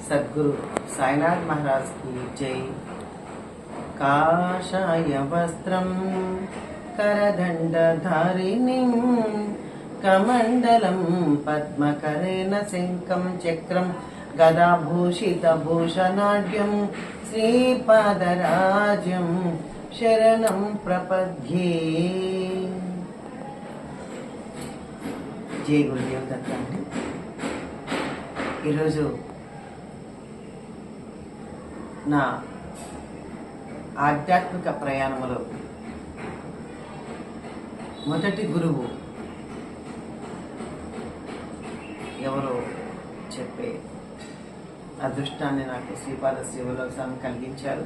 सद्गुरु साईनाथ महाराज की जय। काषाय वस्त्रं करदण्डधारिणीं कमण्डलं पद्मकरेण शङ्खं चक्रं गदाभूषितभूषणाढ्यं श्रीपादराज्यं शरणं प्रपद्ये। जय गुरुदेव दत्त। ఈరోజు నా ఆధ్యాత్మిక ప్రయాణంలో మొదటి గురువు ఎవరో చెప్పే అదృష్టాన్ని నాకు శ్రీపాద శ్రీవల్లభ స్వామి కలిగించారు.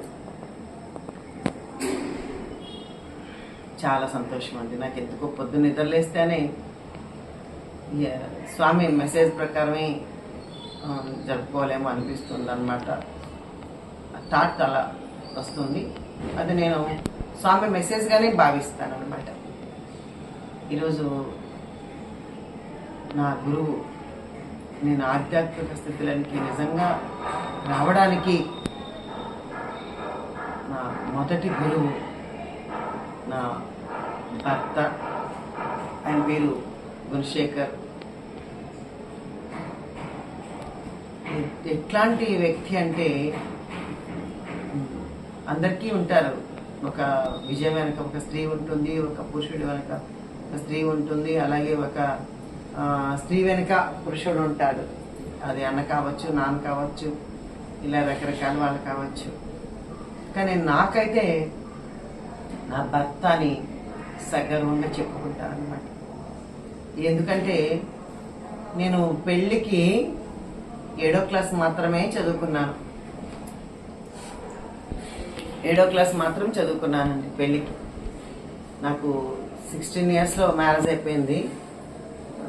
చాలా సంతోషం అండి. నాకు ఎందుకో పొద్దున్న నిద్రలేస్తేనే స్వామి మెసేజ్ ప్రకారమే జరుపుకోలేమో అనిపిస్తుంది అన్నమాట. థాట్ అలా వస్తుంది. అది నేను స్వామి మెసేజ్గానే భావిస్తాను అన్నమాట. ఈరోజు నా గురువు నేను ఆధ్యాత్మిక స్థితిలోనికి నిజంగా రావడానికి నా మొదటి గురువు నా భర్త. ఆయన పేరు గురుశేఖర్. ఎట్లాంటి వ్యక్తి అంటే అందరికీ ఉంటారు. ఒక విజయం వెనక ఒక స్త్రీ ఉంటుంది, ఒక పురుషుడి వెనక ఒక స్త్రీ ఉంటుంది, అలాగే ఒక స్త్రీ వెనక పురుషుడు ఉంటాడు. అది అన్న కావచ్చు, నాన్న కావచ్చు, ఇలా రకరకాల వాళ్ళు కావచ్చు. కానీ నాకైతే నా భర్త అని సగర్వంగా చెప్పుకుంటాను అన్నమాట. ఎందుకంటే నేను పెళ్ళికి 7వ క్లాస్ మాత్రమే చదువుకున్నాను. 7వ క్లాస్ మాత్రం చదువుకున్నానండి పెళ్ళికి. నాకు 16 ఇయర్స్లో మ్యారేజ్ అయిపోయింది.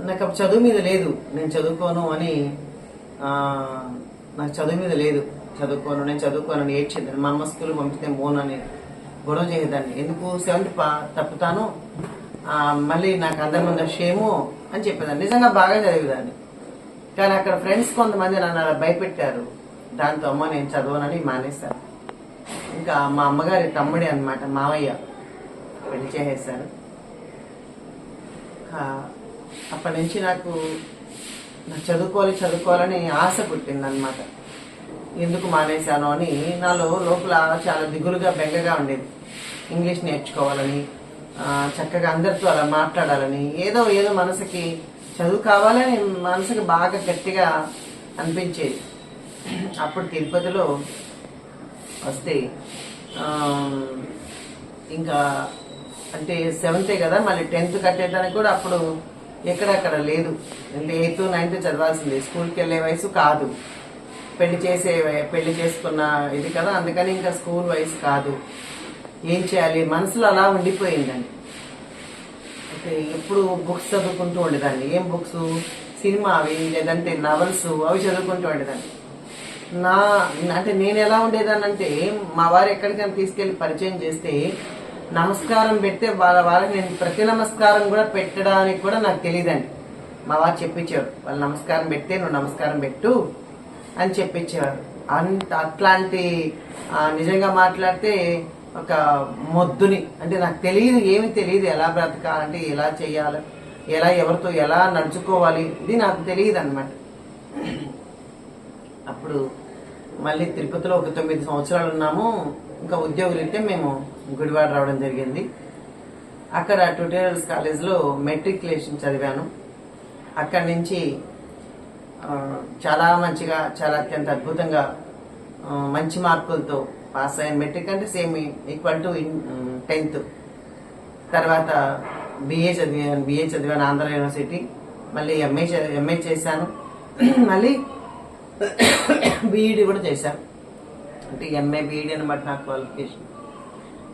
నాకు చదువు మీద లేదు, నేను చదువుకోను అని, నాకు చదువు మీద లేదు, నేను చదువుకోనని ఏడ్చేదాన్ని. మా అమ్మ స్కూల్ పంపితే అని గొడవ చేసేదాన్ని. ఎందుకు 7th తప్పుతాను, మళ్ళీ నాకు అందరి ముందు షేము అని చెప్పేదాన్ని. నిజంగా బాగా చదివేదాన్ని. కానీ అక్కడ ఫ్రెండ్స్ కొంతమంది నన్ను అలా భయపెట్టారు. దాంతో అమ్మ నేను చదవనని మానేశాను. ఇంకా మా అమ్మగారి తమ్ముడే అన్నమాట, మావయ్య పెళ్లి చేసేశారు. అప్పటి నుంచి నాకు చదువుకోవాలని ఆశ పుట్టింది అన్నమాట. ఎందుకు మానేశాను అని నాలో లోపల చాలా దిగులుగా బెంగగా ఉండేది. ఇంగ్లీష్ నేర్చుకోవాలని, చక్కగా అందరితో అలా మాట్లాడాలని, ఏదో మనసుకి చదువు కావాలని మనసుకి బాగా గట్టిగా అనిపించేది. అప్పుడు తిరుపతిలో వస్తే ఇంకా అంటే 7th కదా, మళ్ళీ 10th కట్టేదానికి కూడా అప్పుడు ఎక్కడక్కడ లేదు. అంటే 8th 9th చదవాల్సింది, స్కూల్కి వెళ్ళే వయసు కాదు, పెళ్లి చేసుకున్న ఇది కదా, అందుకని ఇంకా స్కూల్ వయసు కాదు. ఏం చేయాలి మనసులో అలా ఉండిపోయిందండి. అయితే ఎప్పుడు బుక్స్ చదువుకుంటూ ఉండేదాన్ని. ఏం బుక్స్? సినిమా అవి, లేదంటే నవల్స్ అవి చదువుకుంటూ ఉండేదాన్ని. అంటే నేను ఎలా ఉండేదాన్ని అంటే, మా వారు ఎక్కడికైనా తీసుకెళ్లి పరిచయం చేస్తే నమస్కారం పెడితే వాళ్ళకి నేను ప్రతి నమస్కారం కూడా పెట్టడానికి కూడా నాకు తెలియదండి. మా వారు చెప్పించేవారు, వాళ్ళు నమస్కారం పెడితే నువ్వు నమస్కారం పెట్టు అని చెప్పించేవారు. అట్లాంటి నిజంగా మాట్లాడితే ఒక మొద్దుని, అంటే నాకు తెలియదు, ఏమి తెలియదు, ఎలా బ్రతకాలంటే, ఎలా చేయాలి, ఎవరితో ఎలా నడుచుకోవాలి, ఇది నాకు తెలియదు అన్నమాట. అప్పుడు మళ్ళీ తిరుపతిలో ఒక 9 సంవత్సరాలు ఉన్నాము. ఇంకా ఉద్యోగులైతే మేము గుడివాడ రావడం జరిగింది. అక్కడ ట్యూటోరియల్స్ కాలేజ్లో మెట్రికులేషన్ చదివాను. అక్కడి నుంచి చాలా మంచిగా, చాలా అత్యంత అద్భుతంగా మంచి మార్కులతో పాస్ అయ్యాను. మెట్రిక్ అంటే సేమ్ ఈక్వల్ టు 10th. తర్వాత బిఏ చదివాను ఆంధ్ర యూనివర్సిటీ. మళ్ళీ ఎంఏ చేశాను. మళ్ళీ బీఈడి కూడా చేశాను. అంటే ఎంఏ బీఈడి అనమాట నా క్వాలిఫికేషన్.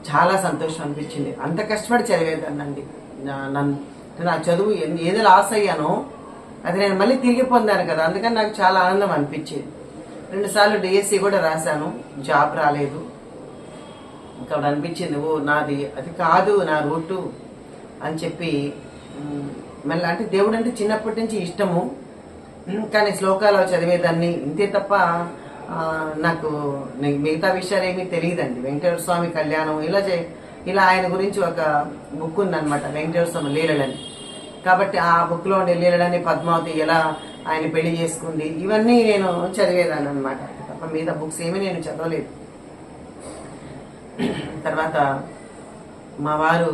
చాలా సంతోషం అనిపించింది. అంత కష్టపడి చదివేదాన్నండి. నా చదువు ఏదో లాస్ అయ్యానో అది నేను మళ్ళీ తిరిగి పొందాను కదా, అందుకని నాకు చాలా ఆనందం అనిపించేది. 2 సార్లు డిఎస్సి కూడా రాశాను, జాబ్ రాలేదు. ఇంకా అనిపించింది, ఓ నాది అది కాదు నా రూటు అని చెప్పి మళ్ళీ అంటే దేవుడు అంటే చిన్నప్పటి నుంచి ఇష్టము. కానీ శ్లోకాలు చదివేదాన్ని ఇంతే తప్ప నాకు మిగతా విషయాలు ఏమీ తెలియదండి. వెంకటేశ్వర స్వామి కళ్యాణం ఇలా ఆయన గురించి ఒక బుక్ ఉందన్నమాట, వెంకటేశ్వర స్వామి లీలలని. కాబట్టి ఆ బుక్ లో ఉండే లీలలని, పద్మావతి ఎలా ఆయన పెళ్లి చేసుకుంది, ఇవన్నీ నేను చదివేదాన్ని అనమాట. తప్ప మిగతా బుక్స్ ఏమీ నేను చదవలేదు. తర్వాత మా వారు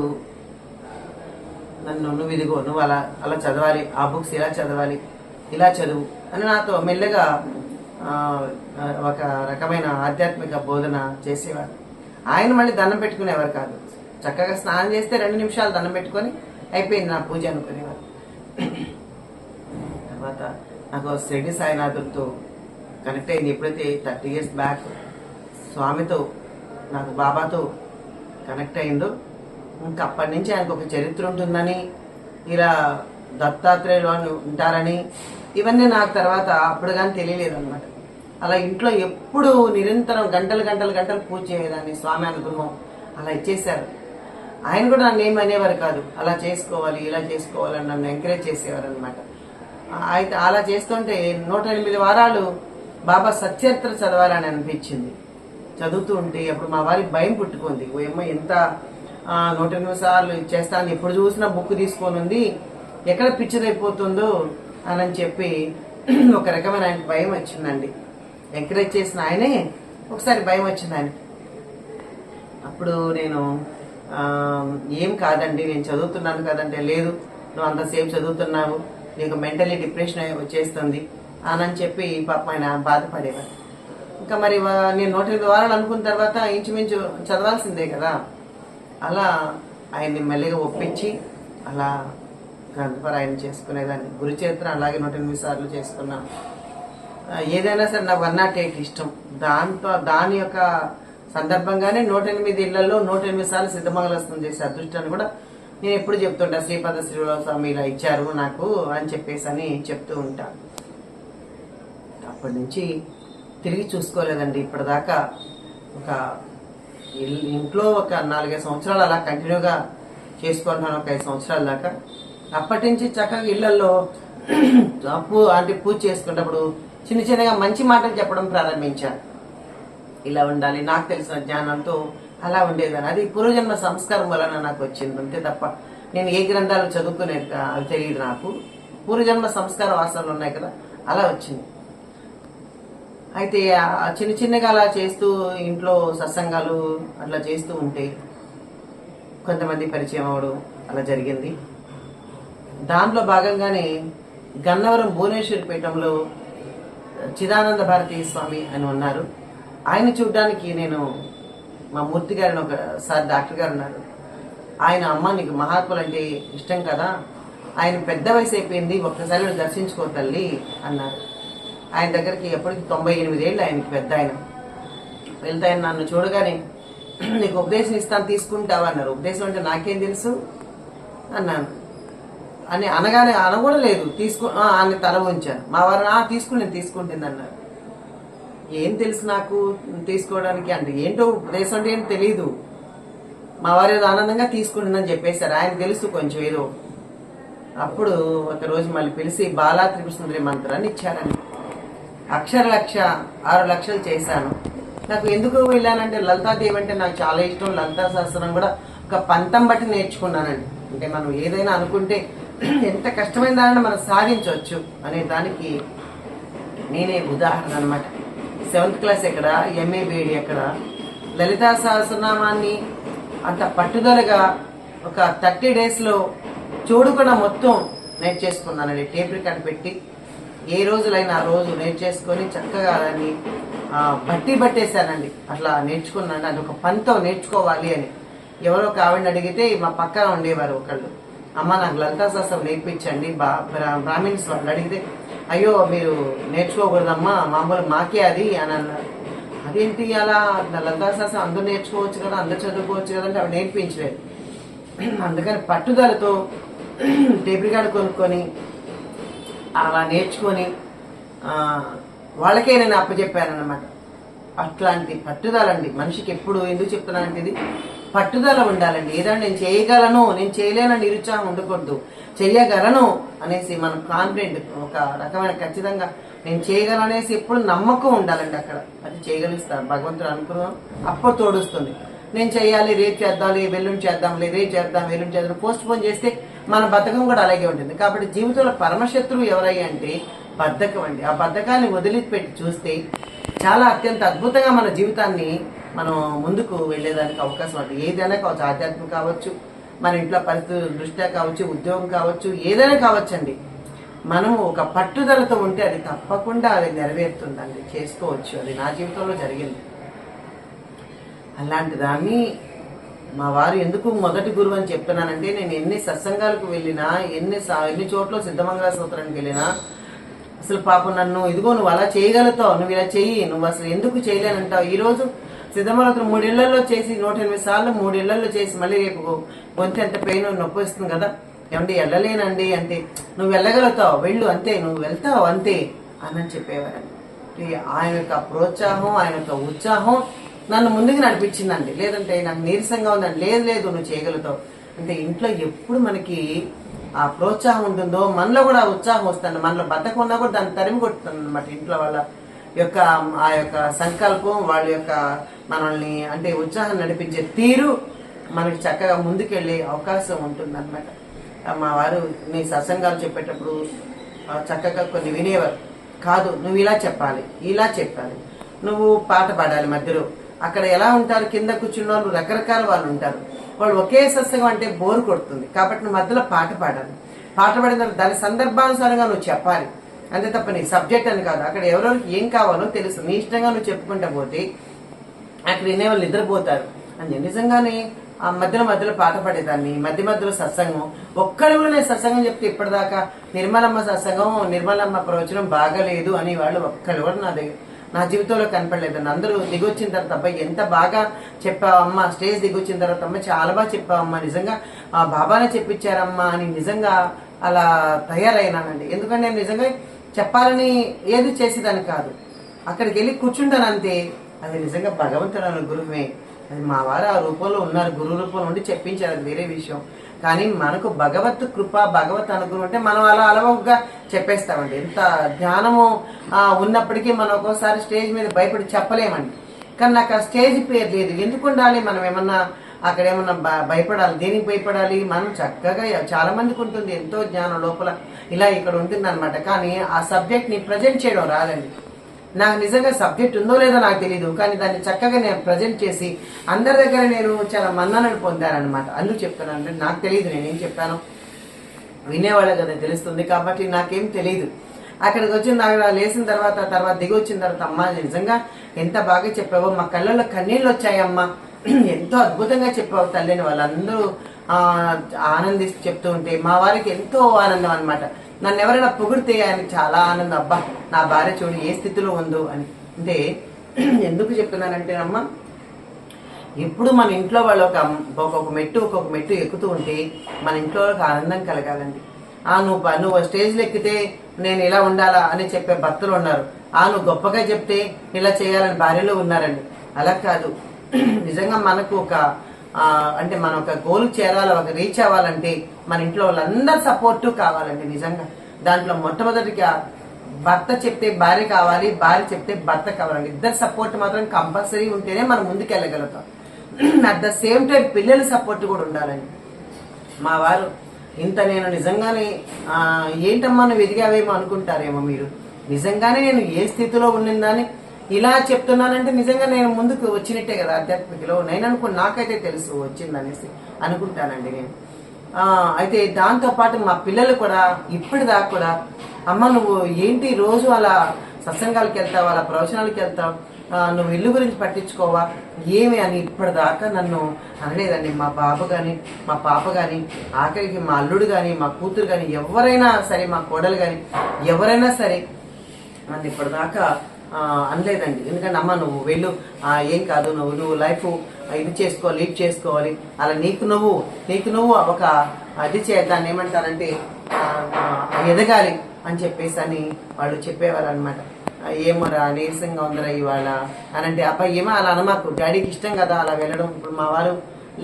నన్ను నువ్వు అలా చదవాలి, ఆ బుక్స్ ఇలా చదవాలి, ఇలా చదువు అని నాతో మెల్లగా ఒక రకమైన ఆధ్యాత్మిక బోధన చేసేవారు. ఆయన మళ్ళీ దండం పెట్టుకునేవారు కాదు. చక్కగా స్నానం చేస్తే 2 నిమిషాలు దండం పెట్టుకొని అయిపోయింది నా పూజ అనుకునేవారు. తర్వాత నాకు షిరిడి సాయినాథుడితో కనెక్ట్ అయింది ఎప్పుడైతే 30 years బ్యాక్ స్వామితో, నాకు బాబాతో కనెక్ట్ అయిందో, ఇంకా అప్పటి నుంచి ఆయనకు ఒక చరిత్ర ఉంటుందని, ఇలా దత్తాత్రేయులు అని ఉంటారని, ఇవన్నీ నాకు తర్వాత అప్పుడు కానీ తెలియలేదు అనమాట. అలా ఇంట్లో ఎప్పుడు నిరంతరం గంటలు పూజ చేయదాన్ని, స్వామి అనుగ్రహం అలా ఇచ్చేశారు. ఆయన కూడా నన్ను ఏమి అనేవారు కాదు, అలా చేసుకోవాలి ఇలా చేసుకోవాలని నన్ను ఎంకరేజ్ చేసేవారు అనమాట. అయితే అలా చేస్తుంటే 108 వారాలు బాబా సచరిత్ర చదవాలని అనిపించింది. చదువుతూ ఉంటే అప్పుడు మా వారికి భయం పుట్టుకుంది. ఓ అమ్మ ఎంత 108 సార్లు చేస్తాను, ఎప్పుడు చూసినా బుక్ తీసుకొని ఉంది, ఎక్కడ పిక్చర్ అయిపోతుందో అని చెప్పి ఒక రకమైన ఆయనకు భయం వచ్చిందండి. ఎంకరేజ్ చేసిన ఆయనే ఒకసారి భయం వచ్చింది ఆయనకి. అప్పుడు నేను ఏం కాదండి, నేను చదువుతున్నాను కదంటే, లేదు నువ్వు అంతసేపు చదువుతున్నావు, నీకు మెంటలీ డిప్రెషన్ వచ్చేస్తుంది అని చెప్పి పాప ఆయన బాధపడేవారు. ఇంకా మరి నేను 108 వారాలు అనుకున్న తర్వాత ఇంచుమించు చదవాల్సిందే కదా. అలా ఆయన్ని మెల్లిగా ఒప్పించి అలా గ్రంథపారాయణ చేసుకునేదాన్ని. గురుచరిత్ర అలాగే 108 సార్లు చేసుకున్నాను. ఏదైనా సరే నాకు 108 ఇష్టం. దాని యొక్క సందర్భంగానే 108 ఇళ్లలో 108 సార్లు సిద్ధమంగళస్తం చేసే అదృష్టాన్ని కూడా నేను ఎప్పుడు చెప్తుంటా. శ్రీపద శ్రీవల్లభ స్వామి ఇలా ఇచ్చారు నాకు అని చెప్పేసి అని చెప్తూ ఉంటాను. అప్పటి నుంచి తిరిగి చూసుకోలేదండి ఇప్పటిదాకా. ఒక ఇంట్లో ఒక 4-5 సంవత్సరాలు అలా కంటిన్యూగా చేసుకుంటున్నాను, ఒక 5 సంవత్సరాల దాకా. అప్పటి నుంచి చక్కగా ఇళ్లలో పూజ చేసుకున్నప్పుడు చిన్నగా మంచి మాటలు చెప్పడం ప్రారంభించాను. ఇలా ఉండాలి, నాకు తెలిసిన జ్ఞానంతో అలా ఉండేదాన్ని. అది పూర్వజన్మ సంస్కారం వలన నాకు వచ్చింది అంతే తప్ప నేను ఏ గ్రంథాలు చదువుకునేది అది తెలియదు నాకు. పూర్వజన్మ సంస్కార వాసనలు ఉన్నాయి కదా, అలా వచ్చింది. అయితే చిన్నగా అలా చేస్తూ ఇంట్లో సత్సంగాలు అట్లా చేస్తూ ఉంటే కొంతమంది పరిచయం అవడం అలా జరిగింది. దాంట్లో భాగంగానే గన్నవరం భువనేశ్వరి పీఠంలో చిదానంద భారతీ స్వామి అని ఉన్నారు. ఆయన చూడ్డానికి నేను, మా మూర్తి గారిని ఒకసారి డాక్టర్ గారు ఉన్నారు, ఆయన అమ్మ నీకు మహాత్ములు అంటే ఇష్టం కదా, ఆయన పెద్ద వయసు అయిపోయింది, ఒక్కసారి దర్శించుకో తల్లి అన్నారు. ఆయన దగ్గరికి ఎప్పటికి 98 ఏళ్ళు ఆయనకి పెద్ద ఆయన. వెళ్తే ఆయన నన్ను చూడగానే నీకు ఉపదేశం ఇస్తాను తీసుకుంటావా అన్నారు. ఉపదేశం అంటే నాకేం తెలుసు అన్నాను. అని అనగానే అనకూడా లేదు, ఆయన తల ఉంచాను. మా వారు తీసుకుని నేను తీసుకుంటుంది అన్నారు. ఏం తెలుసు నాకు తీసుకోవడానికి అంటే, ఏంటో ఉపదేశం అంటే ఏంటో తెలీదు. మా వారు ఏదో ఆనందంగా తీసుకుంటుందని చెప్పేశారు. ఆయన తెలుసు కొంచెం ఏదో. అప్పుడు ఒకరోజు మళ్ళీ పిలిచి బాలా త్రిపుర మంత్రాన్ని ఇచ్చారని. అక్షర లక్ష 6 లక్షలు చేశాను. నాకు ఎందుకు వెళ్ళానంటే లలితాదేవి అంటే నాకు చాలా ఇష్టం. లలితా సహస్రం కూడా ఒక పంతం బట్టి నేర్చుకున్నానండి. అంటే మనం ఏదైనా అనుకుంటే ఎంత కష్టమైన దాన్ని మనం సాధించవచ్చు అనే దానికి నేనే ఉదాహరణ అనమాట. 7th క్లాస్ ఎక్కడ, MA BEd ఎక్కడ, లలితా సహస్రనామాన్ని అంత పట్టుదలగా ఒక 30 daysలో చూడకుండా మొత్తం నేర్చేసుకున్నానండి. టేప్ రికార్డ్ పెట్టి ఏ రోజులైనా ఆ రోజు నేర్చేసుకొని చక్కగా దాన్ని బట్టేశానండి. అట్లా నేర్చుకున్నాను. అది ఒక పనితో నేర్చుకోవాలి అని. ఎవరో ఒక ఆవిడని అడిగితే మా పక్కన ఉండేవారు ఒకళ్ళు, అమ్మ నాకు లలితా సహస్రం నేర్పించండి, బ్రాహ్మిన్స్ వాళ్ళు అడిగితే, అయ్యో మీరు నేర్చుకోకూడదమ్మా, మామూలు మాకే అది అని అన్నారు. అదేంటి అలా లలితా సహస్రం అందరూ నేర్చుకోవచ్చు కదా, అందరు చదువుకోవచ్చు కదా అంటే అవి నేర్పించలేదు. అందుకని పట్టుదలతో టేప్ రికార్డు కొనుక్కొని అలా నేర్చుకొని వాళ్ళకే నేను అప్పచెప్పాను అన్నమాట. అట్లాంటి పట్టుదలండి మనిషికి ఎప్పుడు. ఎందుకు చెప్తున్నానంటే ఇది పట్టుదల ఉండాలండి. ఏదైనా నేను చేయగలను, నేను చేయలేనని నిరుత్సాహం ఉండకూడదు. చెయ్యగలను అనేసి మనం కాన్ఫిడెంట్, ఒక రకమైన ఖచ్చితంగా నేను చేయగలనేసి ఎప్పుడు నమ్మకం ఉండాలండి. అక్కడ అది చేయగలుగుతాను భగవంతుడు అనుకున్నాం అప్పుడు తోడుస్తుంది. నేను చేయాలి, రేపు చేద్దాం, వెల్లుండి చేద్దాం, రేపు చేద్దాం, వెల్లుండి చేద్దాం, పోస్ట్ పోన్ చేస్తే మన బద్ధకం కూడా అలాగే ఉంటుంది. కాబట్టి జీవితంలో పరమశత్రువు ఎవరయ్యా అంటే బద్ధకం అండి. ఆ బద్ధకాన్ని వదిలిపెట్టి చూస్తే చాలా అత్యంత అద్భుతంగా మన జీవితాన్ని మనం ముందుకు వెళ్ళేదానికి అవకాశం ఉంటుంది. ఏదైనా కావచ్చు, ఆధ్యాత్మిక కావచ్చు, మన ఇంట్లో పరిస్థితుల దృష్ట్యా కావచ్చు, ఉద్యోగం కావచ్చు, ఏదైనా కావచ్చండి. మనము ఒక పట్టుదలతో ఉంటే అది తప్పకుండా అది నెరవేరుతుందండి, చేసుకోవచ్చు. అది నా జీవితంలో జరిగింది. అలాంటి దాన్ని మా వారు ఎందుకు మొదటి గురువు అని చెప్తున్నానంటే, నేను ఎన్ని సత్సంగాలకు వెళ్ళినా, ఎన్ని చోట్ల సిద్ధమంగళ సూత్రానికి వెళ్ళినా, అసలు పాపం నన్ను ఇదిగో నువ్వు అలా చేయగలుగుతావు, నువ్వు ఇలా చెయ్యి, నువ్వు అసలు ఎందుకు చేయలేనంటావు. ఈ రోజు సిద్ధమంగళం 3 ఇళ్లలో చేసి 108 సార్లు 3 ఇళ్లలో చేసి మళ్ళీ రేపు గొంతు ఎంత పెయిన్ నొప్పి వస్తుంది కదా, ఏమంటే వెళ్ళలేనండి అంటే, నువ్వు వెళ్ళగలుగుతావు, వెళ్ళు అంతే, నువ్వు వెళ్తావు అంతే అని చెప్పేవారండి. ఆయన యొక్క ప్రోత్సాహం, ఆయన యొక్క ఉత్సాహం నన్ను ముందుకు నడిపించిందండి. లేదంటే నాకు నీరసంగా ఉందండి, లేదు నువ్వు చేయగలుగుతావు అంటే, ఇంట్లో ఎప్పుడు మనకి ఆ ప్రోత్సాహం ఉంటుందో మనలో కూడా ఉత్సాహం వస్తుంది. మనలో బద్ధకం ఉన్నా కూడా దాన్ని తరిమి కొడుతుంది అనమాట. ఇంట్లో వాళ్ళ యొక్క ఆ యొక్క సంకల్పం, వాళ్ళ యొక్క మనల్ని అంటే ఉత్సాహం నడిపించే తీరు మనకి చక్కగా ముందుకెళ్ళే అవకాశం ఉంటుంది అనమాట. మా వారు నీ సత్సంగాలు చెప్పేటప్పుడు చక్కగా కొన్ని వినేవారు. కాదు, నువ్వు ఇలా చెప్పాలి, ఇలా చెప్పాలి, నువ్వు పాట పాడాలి మధ్యలో. అక్కడ ఎలా ఉంటారు, కింద కూర్చున్న వాళ్ళు రకరకాల వాళ్ళు ఉంటారు. వాళ్ళు ఒకే సత్సంగం అంటే బోరు కొడుతుంది. కాబట్టి నువ్వు మధ్యలో పాట పాడాలి. పాట పాడిన తర్వాత దాని సందర్భానుసారంగా నువ్వు చెప్పాలి, అంతే తప్ప నీ సబ్జెక్ట్ అని కాదు. అక్కడ ఎవరెవరికి ఏం కావాలో తెలుసు, నీ ఇష్టంగా నువ్వు చెప్పుకుంటా పోతే అక్కడ వినేవాళ్ళు నిద్రపోతారు అని. నిజంగానే ఆ మధ్యలో పాట పాడేదాన్ని, మధ్యలో సత్సంగం. ఒక్కడు కూడా నేను సత్సంగం చెప్తే ఇప్పటిదాకా నిర్మలమ్మ సత్సంగం, నిర్మలమ్మ ప్రవచనం బాగలేదు అని వాళ్ళు ఒక్కడు కూడా నా జీవితంలో కనపడలేదండి. అందరూ దిగొచ్చిన తర్వాత అబ్బాయి ఎంత బాగా చెప్పావమ్మా, స్టేజ్ దిగొచ్చిన తర్వాత అమ్మ చాలా బాగా చెప్పావమ్మా, నిజంగా బాబానే చెప్పించారమ్మా అని నిజంగా అలా తయారైనానండి. ఎందుకంటే నేను నిజంగా చెప్పాలని ఏది చేసేదాన్ని కాదు, అక్కడికి వెళ్ళి కూర్చుంటాను అంతే. అది నిజంగా భగవంతుడు గురువే. అది మా వారు ఆ రూపంలో ఉన్నారు, గురువు రూపంలో ఉండి చెప్పించారు, అది వేరే విషయం. కానీ మనకు భగవత్ కృప, భగవత్ అనుగ్రహం అంటే మనం అలా అలవగా చెప్పేస్తామండి. ఎంత ధ్యానము ఉన్నప్పటికీ మనం ఒక్కోసారి స్టేజ్ మీద భయపడి చెప్పలేమండి. కానీ నాకు ఆ స్టేజ్ పేరు లేదు. ఎందుకు ఉండాలి, మనం ఏమన్నా అక్కడ ఏమన్నా భయపడాలి, దేనికి భయపడాలి? మనం చక్కగా చాలా మందికి ఉంటుంది ఎంతో జ్ఞానం లోపల, ఇలా ఇక్కడ ఉంటుంది అనమాట. కానీ ఆ సబ్జెక్ట్ ని ప్రజెంట్ చేయడం రాదండి. నాకు నిజంగా సబ్జెక్ట్ ఉందో లేదో నాకు తెలియదు, కానీ దాన్ని చక్కగా నేను ప్రజెంట్ చేసి అందరి దగ్గర నేను చాలా మన్ననలు పొందానమాట. అందుకు చెప్తున్నాను అంటే, నాకు తెలియదు నేనేం చెప్పాను, వినేవాళ్ళే కదా తెలుస్తుంది. కాబట్టి నాకేం తెలియదు. అక్కడికి వచ్చిన దగ్గర లేచిన తర్వాత దిగి వచ్చిన తర్వాత, అమ్మ నిజంగా ఎంత బాగా చెప్పావో, మా కళ్ళల్లో కన్నీళ్ళు వచ్చాయమ్మా, ఎంతో అద్భుతంగా చెప్పావు తల్లిని వాళ్ళందరూ ఆనందిస్తూ చెప్తూ ఉంటే మా వారికి ఎంతో ఆనందం అనమాట. నన్ను ఎవరైనా పొగిడితే ఆయనకి చాలా ఆనందం, అబ్బా నా భార్య చూడు ఏ స్థితిలో ఉందో అని. అంటే ఎందుకు చెప్తున్నానంటే అమ్మ, ఎప్పుడు మన ఇంట్లో వాళ్ళు ఒక్కొక్క మెట్టు ఎక్కుతూ ఉంటే మన ఇంట్లో వాళ్ళకి ఆనందం కలగాలండి. నువ్వు స్టేజ్లో ఎక్కితే నేను ఇలా ఉండాలా అని చెప్పే భర్తలు ఉన్నారు. నువ్వు గొప్పగా చెప్తే ఇలా చేయాలని భార్యలు ఉన్నారండి. అలా కాదు, నిజంగా మనకు అంటే మనం ఒక గోల్ చేరాలి, ఒక రీచ్ అవ్వాలంటే మన ఇంట్లో వాళ్ళందరి సపోర్టు కావాలండి. నిజంగా దాంట్లో మొట్టమొదటిగా భర్త చెప్తే భార్య కావాలి, భార్య చెప్తే భర్త కావాలండి. ఇద్దరు సపోర్ట్ మాత్రం కంపల్సరీ ఉంటేనే మనం ముందుకు వెళ్ళగలుగుతాం. అట్ ద సేమ్ టైం పిల్లల సపోర్ట్ కూడా ఉండాలండి. మా వారు ఇంత నేను నిజంగానే ఏంటమ్మా నువ్వు ఎదిగావేమో అనుకుంటారేమో మీరు. నిజంగానే నేను ఏ స్థితిలో ఉన్నదాన్ని ఇలా చెప్తున్నానంటే నిజంగా నేను ముందుకు వచ్చినట్టే కదా ఆధ్యాత్మికలో. నేను నాకైతే తెలుసు వచ్చిందనేసి అనుకుంటానండి నేను. అయితే దాంతో పాటు మా పిల్లలు కూడా ఇప్పటిదాకా కూడా, అమ్మ నువ్వు ఏంటి రోజు అలా సత్సంగాలకు వెళ్తావు, అలా ప్రవచనాలకు వెళ్తావు, నువ్వు ఇల్లు గురించి పట్టించుకోవా ఏమి అని ఇప్పటిదాకా నన్ను అనలేదండి. మా బాబు కానీ, మా పాప కానీ, ఆఖరికి మా అల్లుడు కానీ, మా కూతురు కానీ, ఎవరైనా సరే, మా కోడలు కానీ ఎవరైనా సరే నన్ను ఇప్పటిదాకా అనలేదండి. ఎందుకంటే అమ్మ నువ్వు వెళ్ళు, ఏం కాదు, నువ్వు లైఫ్ ఇది చేసుకోవాలి, లీడ్ చేసుకోవాలి, అలా నీకు నువ్వు ఒక అది దాన్ని ఏమంటారంటే ఎదగాలి అని చెప్పేసి అని వాళ్ళు చెప్పేవారు అనమాట. ఏమోరా నీరసంగా ఉందిరా ఇవాళ అని అంటే, అబ్బాయి ఏమో అలా అనమాకు, డాడీకి ఇష్టం కదా అలా వెళ్ళడం. ఇప్పుడు మా వారు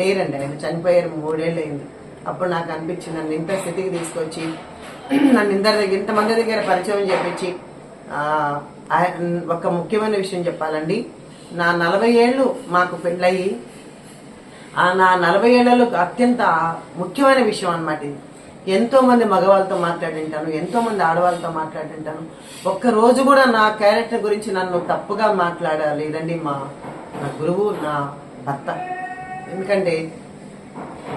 లేరండి, ఆయన చనిపోయారు, 3 ఏళ్ళు అయింది. అప్పుడు నాకు అనిపించింది నన్ను ఇంత స్థితికి తీసుకొచ్చి నన్ను ఇంతమంది దగ్గర పరిచయం చేపించి ఒక ముఖ్యమైన విషయం చెప్పాలండి. నా 40 ఏళ్ళు మాకు పెళ్ళయి నా 40 ఏళ్లలో అత్యంత ముఖ్యమైన విషయం అన్నమాట ఇది. ఎంతో మంది మగవాళ్ళతో మాట్లాడింటాను, ఎంతో మంది ఆడవాళ్ళతో మాట్లాడింటాను. ఒక్క రోజు కూడా నా క్యారెక్టర్ గురించి నన్ను తప్పుగా మాట్లాడలేదండి నా గురువు, నా భర్త. ఎందుకంటే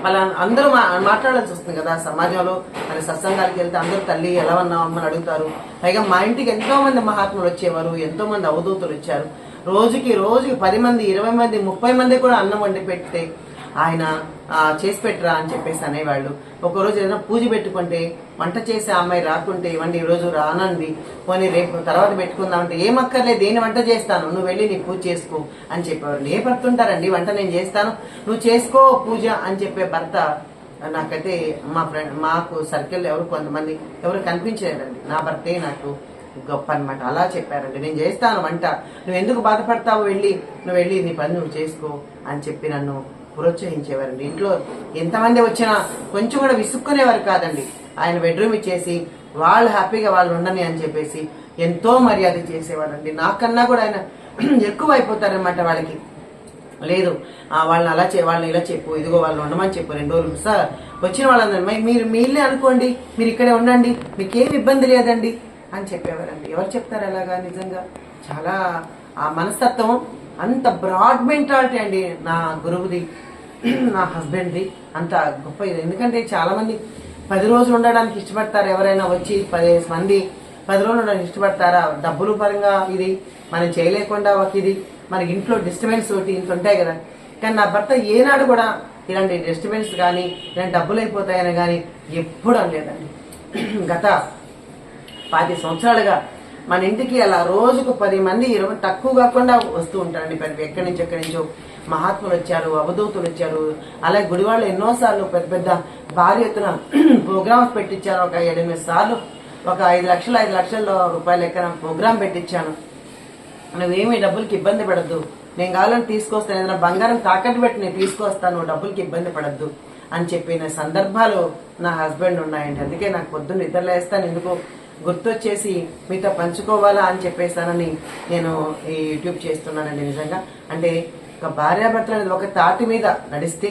వాళ్ళ అందరూ మాట్లాడాల్సి వస్తుంది కదా సమాజంలో. మరి సత్సంగాలకు వెళ్తే అందరూ తల్లి ఎలా ఉన్నావు అమ్మని అడుగుతారు. పైగా మా ఇంటికి ఎంతో మంది మహాత్ములు వచ్చేవారు, ఎంతో మంది అవధూతులు వచ్చారు. రోజుకి 10 మంది, 20 మంది, 30 మంది కూడా అన్నం వండి పెడితే ఆయన చేసి పెట్టరా అని చెప్పేసి అనేవాళ్ళు. ఒకరోజు ఏదైనా పూజ పెట్టుకుంటే వంట చేసే అమ్మాయి రాకుంటే, ఇవ్వండి ఈ రోజు రానండి, పోనీ రేపు తర్వాత పెట్టుకుందామంటే, ఏమక్కర్లేదు దేని వంట చేస్తాను, నువ్వు వెళ్ళి నీ పూజ చేసుకో అని చెప్పేవారు. ఏ భర్త ఉంటారండి వంట నేను చేస్తాను నువ్వు చేసుకో పూజ అని చెప్పే భర్త నాకైతే మాకు సర్కిల్ కొంతమంది ఎవరు కనిపించలేదండి. నా భర్తే నాకు గొప్ప అనమాట. అలా చెప్పారండి, నేను చేస్తాను వంట, నువ్వు ఎందుకు బాధపడతావు, నువ్వు వెళ్ళి నీ పని నువ్వు చేసుకో అని చెప్పి నన్ను ప్రోత్సహించేవారండి. ఇంట్లో ఎంతమంది వచ్చినా కొంచెం కూడా విసుక్కునేవారు కాదండి. ఆయన బెడ్రూమ్ ఇచ్చేసి వాళ్ళు హ్యాపీగా వాళ్ళు ఉండని అని చెప్పేసి ఎంతో మర్యాద చేసేవారండి. నాకన్నా కూడా ఆయన ఎక్కువ అయిపోతారనమాట. వాళ్ళకి లేదు వాళ్ళని వాళ్ళని ఇలా చెప్పు, ఇదిగో వాళ్ళు ఉండమని చెప్పు 2 రోజులు సార్ వచ్చిన వాళ్ళందరూ మీరు మీళ్ళే అనుకోండి, మీరు ఇక్కడే ఉండండి, మీకేం ఇబ్బంది లేదండి అని చెప్పేవారండి. ఎవరు చెప్తారు అలాగా? నిజంగా చాలా ఆ మనస్తత్వం, అంత బ్రాడ్ మెంటాలిటీ అండి నా గురువుది, నా హస్బెండ్ది. అంత గొప్ప ఇది. ఎందుకంటే చాలా మంది 10 రోజులు ఉండడానికి ఇష్టపడతారు. ఎవరైనా వచ్చి 15 మంది 10 రోజులు ఉండడానికి ఇష్టపడతారా? డబ్బులు పరంగా ఇది మనం చేయలేకుండా ఒక ఇది, మనకి ఇంట్లో డిస్టర్బెన్స్ ఒకటి ఇంత ఉంటాయి కదా. కానీ నా భర్త ఏనాడు కూడా ఇలాంటి డిస్టర్బెన్స్ కానీ ఇలాంటి డబ్బులు అయిపోతాయని కానీ ఎప్పుడు అనలేదండి. గత 10 సంవత్సరాలుగా మన ఇంటికి అలా రోజుకు 10 మంది 20 తక్కువ కాకుండా వస్తూ ఉంటారండి. ఎక్కడి నుంచో మహాత్ములు వచ్చారు, అవధూతులు వచ్చారు. అలాగే గుడివాళ్ళు ఎన్నోసార్లు పెద్ద భారీ ఎత్తున ప్రోగ్రామ్స్ పెట్టించాను. ఒక 7-8 సార్లు ఒక 5 లక్షల రూపాయల లెక్కన ప్రోగ్రామ్ పెట్టించాను. నువ్వేమీ డబ్బులకి ఇబ్బంది పడద్దు, నేను కావాలని తీసుకొస్తాను, ఏదైనా బంగారం తాకట్టు పెట్టి నేను తీసుకొస్తాను, నువ్వు డబ్బులకి ఇబ్బంది పడద్దు అని చెప్పిన సందర్భాలు నా హస్బెండ్ ఉన్నాయండి. అందుకే నాకు పొద్దున్న నిద్రలేస్తాను ఎందుకో గుర్తొచ్చేసి మీతో పంచుకోవాలా అని చెప్పేస్తానని నేను ఈ యూట్యూబ్ చేస్తున్నానండి. నిజంగా అంటే ఒక భార్యాభర్తలు అనేది ఒక తాటి మీద నడిస్తే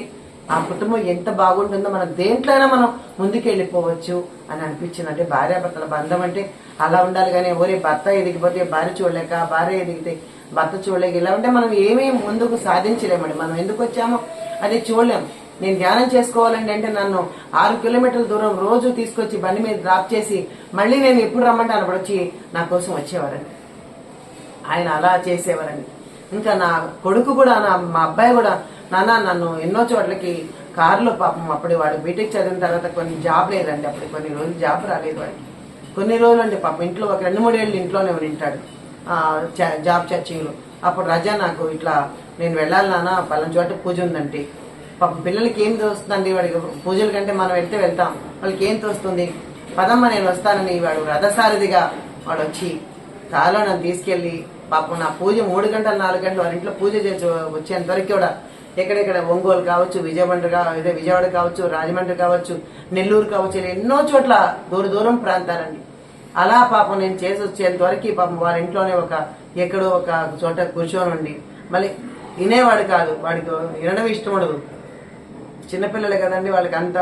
ఆ కుటుంబం ఎంత బాగుంటుందో, మనం దేంట్లోనైనా మనం ముందుకు వెళ్ళిపోవచ్చు అని అనిపించింది. అంటే భార్యాభర్తల బంధం అంటే అలా ఉండాలి. కానీ ఎవరి భర్త ఎదిగిపోతే భార్య చూడలేక, భార్య ఎదిగితే భర్త చూడలేక, ఇలా ఉంటే మనం ఏమీ ముందుకు సాధించలేమండి. మనం ఎందుకు వచ్చామో అది చూడలేము. నేను ధ్యానం చేసుకోవాలండి అంటే నన్ను 6 కిలోమీటర్ల దూరం రోజు తీసుకొచ్చి బండి మీద డ్రాప్ చేసి మళ్ళీ నేను ఎప్పుడు రమ్మంటే అప్పుడు వచ్చి నా కోసం వచ్చేవారండి. ఆయన అలా చేసేవారండి. ఇంకా నా కొడుకు కూడా మా అబ్బాయి కూడా నాన్న నన్ను ఎన్నో చోట్లకి కారులో, పాపం అప్పుడు వాడు బీటెక్ చదివిన తర్వాత కొన్ని జాబ్ లేదండి, అప్పుడు కొన్ని రోజులు జాబ్ రాలేదు వాడికి. కొన్ని రోజులు అంటే పాపం ఇంట్లో ఒక 2-3 ఏళ్ళు ఇంట్లోనే ఉంటాడు జాబ్ చర్చింగ్లో. అప్పుడు రజా నాకు ఇట్లా నేను వెళ్ళాలి నాన్న పలానా చోట పూజ ఉందంటే, పాపం పిల్లలకి ఏం తోస్తుందండి, వాడికి పూజల కంటే మనం వెళ్తాం, వాళ్ళకి ఏం తోస్తుంది, పదమ్మ నేను వస్తానని వాడు రథసారథిగా వాడు వచ్చి కాలో నన్ను తీసుకెళ్లి పాపం నా పూజ 3 గంటలు 4 గంటలు వారి ఇంట్లో పూజ చేసి వచ్చేంత వరకు కూడా ఎక్కడెక్కడ ఒంగోలు కావచ్చు, విజయవాడ కావచ్చు, రాజమండ్రి కావచ్చు, నెల్లూరు కావచ్చు, ఎన్నో చోట్ల దూరం ప్రాంతాలండి. అలా పాపం నేను చేసి వచ్చేంత వరకు పాపం వారి ఇంట్లోనే ఎక్కడో ఒక చోట కూర్చొని ఉండి మళ్ళీ వినేవాడు కాదు, వాడికి వినడం ఇష్టం ఉండదు. చిన్నపిల్లలే కదండి, వాళ్ళకి అంత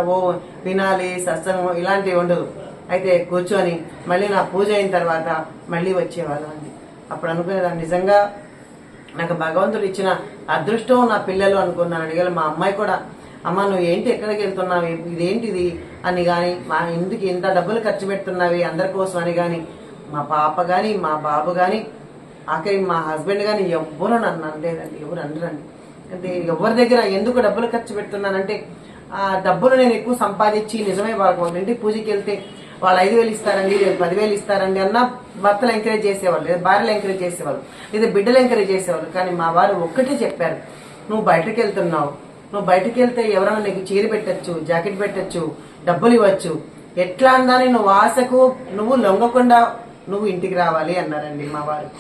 వినాలి సత్సంగం ఇలాంటివి ఉండదు. అయితే కూర్చొని మళ్ళీ నా పూజ అయిన తర్వాత మళ్ళీ వచ్చేవాళ్ళం అండి. అప్పుడు అనుకునేదాన్ని నిజంగా నాకు భగవంతుడు ఇచ్చిన అదృష్టం నా పిల్లలు అనుకున్నాను. అడిగారు మా అమ్మాయి కూడా, అమ్మ నువ్వు ఏంటి ఎక్కడికి వెళ్తున్నావు, ఇదేంటిది అని కానీ, మా ఇంటికి ఇంత డబ్బులు ఖర్చు పెడుతున్నావి అందరి కోసం అని కానీ, మా పాప కానీ మా బాబు కానీ ఆఖరి మా హస్బెండ్ కానీ ఎవ్వరు నన్ను అనలేదండి, ఎవరు అనరండి. అంటే ఎవరి దగ్గర ఎందుకు డబ్బులు ఖర్చు పెడుతున్నానంటే ఆ డబ్బులు నేను ఎక్కువ సంపాదించి నిజమే వాళ్ళ ఇంటికి పూజకి వెళ్తే వాళ్ళు 5,000 ఇస్తారండి, 10,000 ఇస్తారండి అన్న భర్తలు ఎంకరేజ్ చేసేవాళ్ళు, లేదా భార్యలు ఎంకరేజ్ చేసేవాళ్ళు, లేదా బిడ్డలు ఎంకరేజ్ చేసేవాళ్ళు. కానీ మా వారు ఒక్కటే చెప్పారు, నువ్వు బయటకు వెళ్తున్నావు, నువ్వు బయటకు వెళ్తే ఎవరైనా నీకు చీర పెట్టచ్చు, జాకెట్ పెట్టచ్చు, డబ్బులు ఇవ్వచ్చు, ఎట్లా అందాని నువ్వు ఆశకు నువ్వు లొంగకుండా నువ్వు ఇంటికి రావాలి అన్నారండి మా వారు.